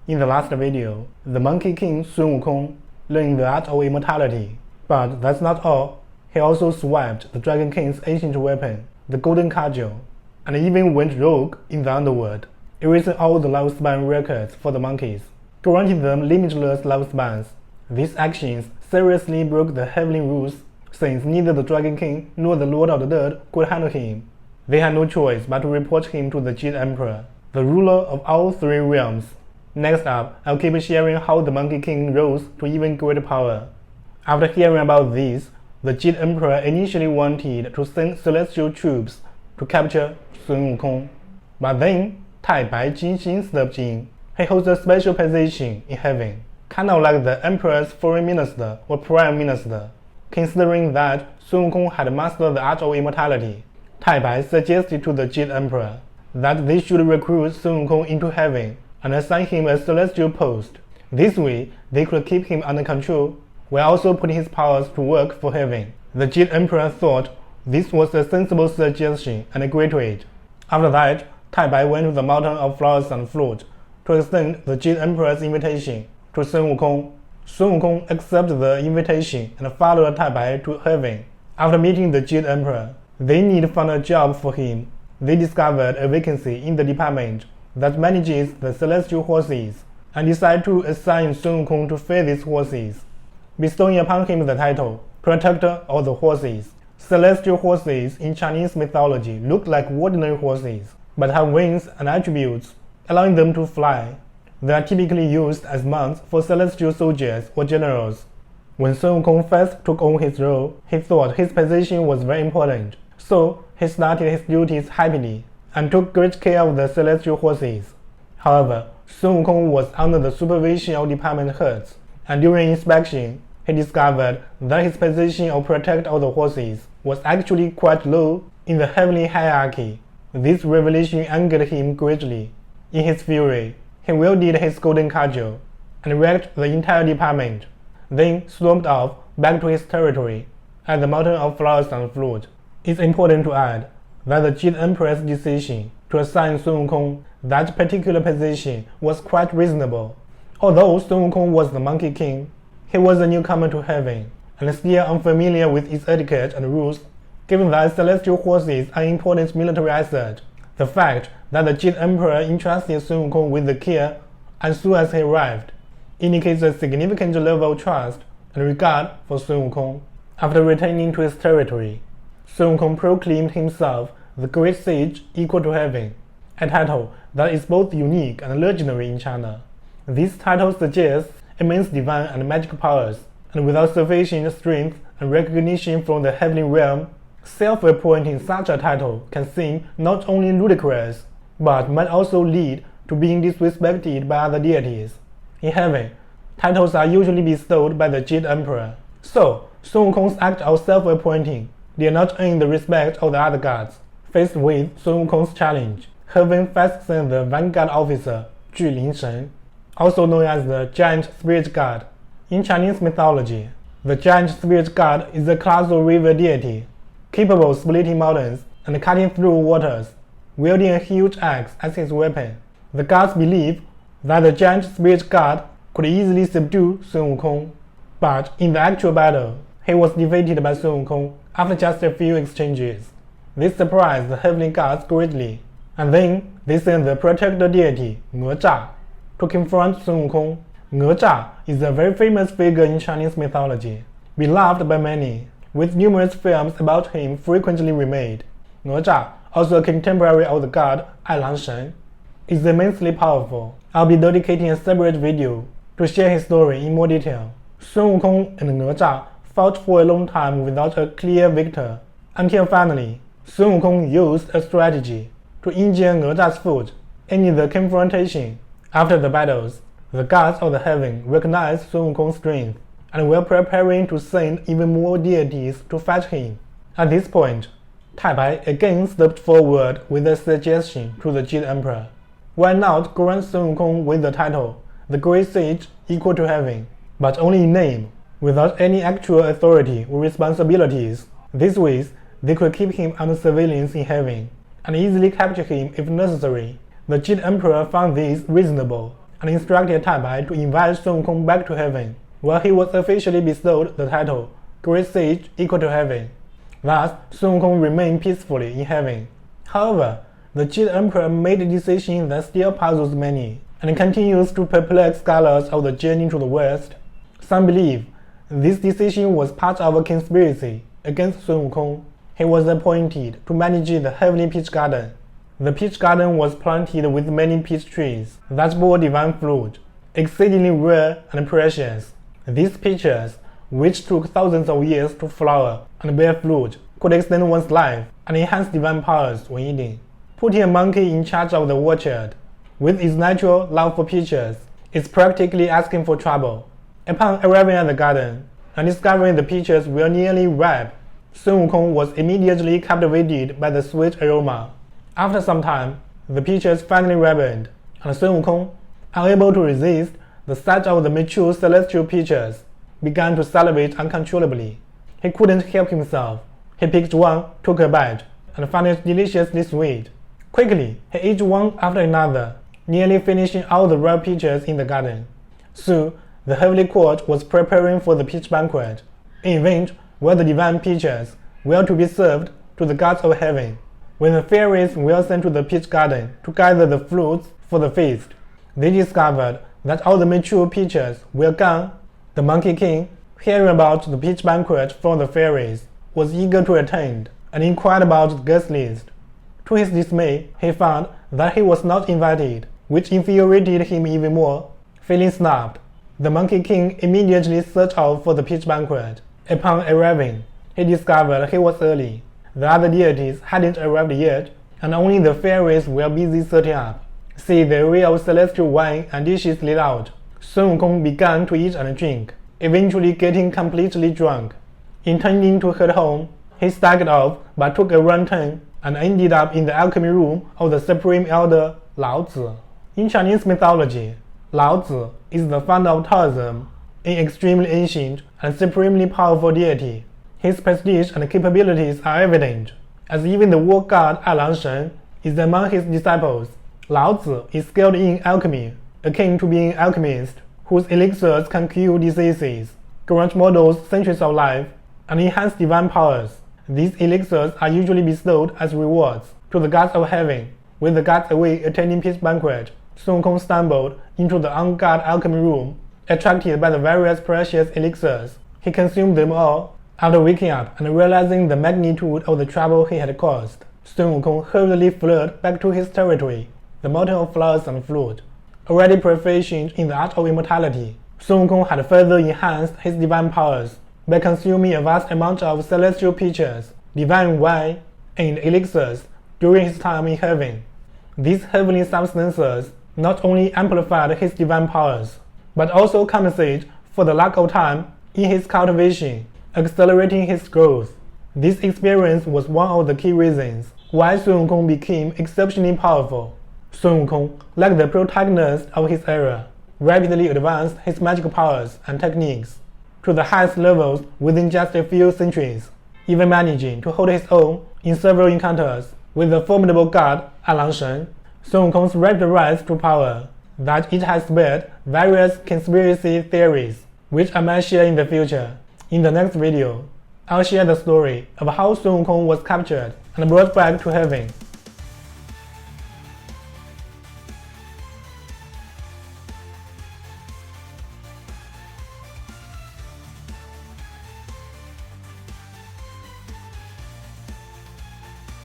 In the last video, the Monkey King Sun Wukong learned the art of immortality. But that's not all. He also swapped the Dragon King's ancient weapon, the Golden Cudgel, and even went rogue in the underworld, erasing all the lifespan records for the monkeys, granting them limitless lifespans. These actions seriously broke the heavenly rules, since neither the Dragon King nor the Lord of the Dead could handle him. They had no choice but to report him to the Jade Emperor, the ruler of all three realms. Next up, I'll keep sharing how the Monkey King rose to even greater power. After hearing about this, the Jade Emperor initially wanted to send celestial troops to capture Sun Wukong. But then, Taibai Jinxing stepped in. He holds a special position in heaven, kind of like the Emperor's foreign minister or prime minister. Considering that Sun Wukong had mastered the art of immortality, Taibai suggested to the Jade Emperor that they should recruit Sun Wukong into heaven and assign him a celestial post. This way, they could keep him under control, while also putting his powers to work for heaven. The Jade Emperor thought this was a sensible suggestion and agreed to it. After that, Taibai went to the mountain of flowers and fruit to extend the Jade Emperor's invitation to Sun Wukong. Sun Wukong accepted the invitation and followed Taibai to heaven. After meeting the Jade Emperor, they need to find a job for him. They discovered a vacancy in the department that manages the celestial horses, and decided to assign Sun Wukong to feed these horses, bestowing upon him the title Protector of the Horses. Celestial horses in Chinese mythology look like ordinary horses, but have wings and attributes, allowing them to fly. They are typically used as mounts for celestial soldiers or generals. When Sun Wukong first took on his role, he thought his position was very important, so he started his duties happily and took great care of the celestial horses. However, Sun Wukong was under the supervision of department heads, and during inspection, he discovered that his position of protector of the horses was actually quite low in the heavenly hierarchy. This revelation angered him greatly. In his fury, he wielded his Golden Cudgel and wrecked the entire department, then stormed off back to his territory at the mountain of flowers and fruit. It's important to add that the Jade Emperor's decision to assign Sun Wukong that particular position was quite reasonable. Although Sun Wukong was the Monkey King, he was a newcomer to heaven and still unfamiliar with its etiquette and rules. Given that celestial horses are an important military asset, the fact that the Jade Emperor entrusted Sun Wukong with the care as soon as he arrived indicates a significant level of trust and regard for Sun Wukong. After returning to his territory, Sun Wukong proclaimed himself the Great Sage equal to heaven, a title that is both unique and legendary in China. This title suggests immense divine and magical powers, and without sufficient strength and recognition from the heavenly realm, self-appointing such a title can seem not only ludicrous, but might also lead to being disrespected by other deities. In heaven, titles are usually bestowed by the Jade Emperor, so Sun Wukong's act of self-appointing did not earn the respect of the other gods. Faced with Sun Wukong's challenge, heaven first sent the vanguard officer Julin Shen, also known as the Giant Spirit God. In Chinese mythology, the Giant Spirit God is a class of river deity, capable of splitting mountains and cutting through waters, wielding a huge axe as his weapon. The gods believe that the Giant Spirit God could easily subdue Sun Wukong, but in the actual battle, he was defeated by Sun Wukong after just a few exchanges. This surprised the heavenly gods greatly, and then they sent the protector deity Nezha to confront Sun Wukong. Nezha is a very famous figure in Chinese mythology, beloved by many, with numerous films about him frequently remade. Nezha, also a contemporary of the god Shen, is immensely powerful. I'll be dedicating a separate video to share his story in more detail. Sun Wukong and Nezha fought for a long time without a clear victor, until finally, Sun Wukong used a strategy to injure Nezha's foot, ending the confrontation. After the battles, the gods of the heaven recognized Sun Wukong's strength and were preparing to send even more deities to fight him. At this point, Taibai again stepped forward with a suggestion to the Jade Emperor. Why not grant Sun Wukong with the title, the Great Sage equal to heaven, but only in name, without any actual authority or responsibilities? This way, they could keep him under surveillance in heaven, and easily capture him if necessary. The Jade Emperor found this reasonable, and instructed Taibai to invite Sun Wukong back to heaven, where he was officially bestowed the title Great Sage equal to heaven. Thus, Sun Wukong remained peacefully in heaven. However, the Jade Emperor made a decision that still puzzles many, and continues to perplex scholars of the journey to the west. Some believe this decision was part of a conspiracy against Sun Wukong. He was appointed to manage the heavenly peach garden. The peach garden was planted with many peach trees that bore divine fruit, exceedingly rare and precious. These peaches, which took thousands of years to flower and bear fruit, could extend one's life and enhance divine powers when eaten. Putting a monkey in charge of the orchard, with its natural love for peaches, is practically asking for trouble. Upon arriving at the garden and discovering the peaches were nearly ripe, Sun Wukong was immediately captivated by the sweet aroma. After some time, the peaches finally ripened, and Sun Wukong, unable to resist the sight of the mature celestial peaches, began to salivate uncontrollably. He couldn't help himself. He picked one, took a bite, and found it deliciously sweet. Quickly, he ate one after another, nearly finishing all the ripe peaches in the garden. Soon, the heavenly court was preparing for the Peach Banquet, an event where the divine peaches were to be served to the gods of heaven. When the fairies were sent to the peach garden to gather the fruits for the feast, they discovered that all the mature peaches were gone. The Monkey King, hearing about the Peach Banquet from the fairies, was eager to attend and inquired about the guest list. To his dismay, he found that he was not invited, which infuriated him even more. Feeling snubbed, the Monkey King immediately searched out for the Peach Banquet. Upon arriving, he discovered he was early. The other deities hadn't arrived yet, and only the fairies were busy setting up. See the array of celestial wine and dishes laid out. Sun Wukong began to eat and drink, eventually getting completely drunk. Intending to head home, he staggered off but took a wrong turn and ended up in the alchemy room of the supreme elder Laozi. In Chinese mythology, Laozi is the founder of Taoism, an extremely ancient and supremely powerful deity. His prestige and capabilities are evident, as even the war god Shen is among his disciples. Laozi is skilled in alchemy, akin to being an alchemist, whose elixirs can cure diseases, grant mortals centuries of life, and enhance divine powers. These elixirs are usually bestowed as rewards to the gods of heaven. With the gods away attending Peach Banquet, Sun Wukong stumbled into the on-guard alchemy room. Attracted by the various precious elixirs, he consumed them all. After waking up and realizing the magnitude of the trouble he had caused, Sun Wukong hurriedly fled back to his territory, the mountain of flowers and fruit. Already proficient in the art of immortality, Sun Wukong had further enhanced his divine powers by consuming a vast amount of celestial peaches, divine wine, and elixirs during his time in heaven. These heavenly substances not only amplified his divine powers, but also compensated for the lack of time in his cultivation, accelerating his growth. This experience was one of the key reasons why Sun Wukong became exceptionally powerful. Sun Wukong, like the protagonist of his era, rapidly advanced his magical powers and techniques to the highest levels within just a few centuries, even managing to hold his own in several encounters with the formidable god Shen. Sun Wukong's rapid rise to power, that it has spread various conspiracy theories, which I might share in the future. In the next video, I'll share the story of how Sun Wukong was captured and brought back to heaven.